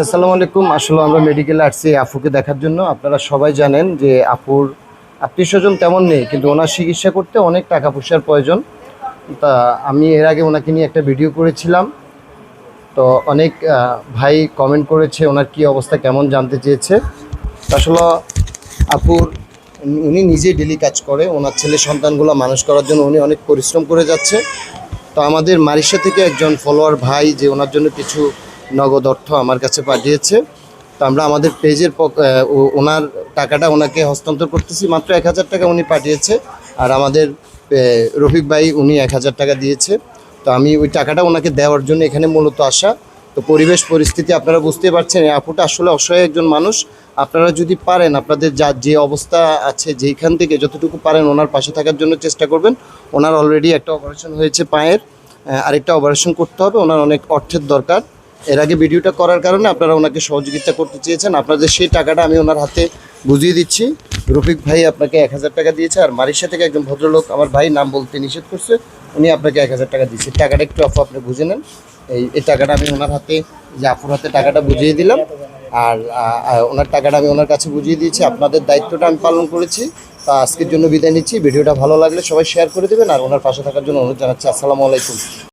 আসসালামু আলাইকুম। আসলে আমরা মেডিকেলে আসছি আফুকে দেখার জন্য। আপনারা সবাই জানেন যে আপুর আত্মীয়স্বজন তেমন নেই, কিন্তু ওনার চিকিৎসা করতে অনেক টাকা পয়সার প্রয়োজন। তা আমি এর আগে ওনাকে নিয়ে একটা ভিডিও করেছিলাম। তো অনেক ভাই কমেন্ট করেছে, ওনার কি অবস্থা কেমন জানতে চেয়েছে। আসলে আপুর উনি নিজেই ডেলি কাজ করে, ওনার ছেলে সন্তানগুলো মানুষ করার জন্য উনি অনেক পরিশ্রম করে যাচ্ছে। তো আমাদের মারিশা থেকে একজন ফলোয়ার ভাই যে ওনার জন্য কিছু নগদ অর্থ আমার কাছে পাঠিয়েছে। তো আমরা আমাদের পেজের ওনার টাকাটা ওনাকে হস্তান্তর করতেছি। মাত্র 1000 টাকা উনি পাঠিয়েছে, আর আমাদের রফিক ভাই উনি 1000 টাকা দিয়েছে। তো আমি ওই টাকাটা ওনাকে দেওয়ার জন্য এখানে মূলত আসা। তো পরিবেশ পরিস্থিতি আপনারা বুঝতে পারছেন, এই আপুটা আসলে অসহায় একজন মানুষ। আপনারা যদি পারেন, আপনাদের যে অবস্থা আছে যেইখান থেকে যতটুকু পারেন ওনার পাশে থাকার জন্য চেষ্টা করবেন। ওনার অলরেডি একটা অপারেশন হয়েছে পায়ের, আরেকটা অপারেশন করতে হবে, ওনার অনেক অর্থের দরকার। এর আগে ভিডিওটা করার কারণে আপনারা ওনাকে সহযোগিতা করতে চেয়েছেন। আপনাদের সেই টাকাটা আমি ওনার হাতে বুঝিয়ে দিচ্ছি। রফিক ভাই আপনাকে 1000 টাকা দিয়েছে, আর মারিশা থেকে একজন ভদ্রলোক, আমার ভাই নাম বলতে নিষেধ করছে, উনি আপনাকে 1000 টাকা দিয়েছে। টাকাটা একটু আপনি বুঝে নেন। এই টাকাটা আমি ওনার হাতে, যে আপুর হাতে টাকাটা বুঝিয়ে দিলাম। আর ওনার টাকাটা আমি ওনার কাছে বুঝিয়ে দিয়েছি। আপনাদের দায়িত্বটা আমি পালন করেছি। তা আজকের জন্য বিদায় নিচ্ছি। ভিডিওটা ভালো লাগলে সবাই শেয়ার করে দেবেন, আর ওনার পাশে থাকার জন্য অনুরোধ জানাচ্ছি। আসসালামু আলাইকুম।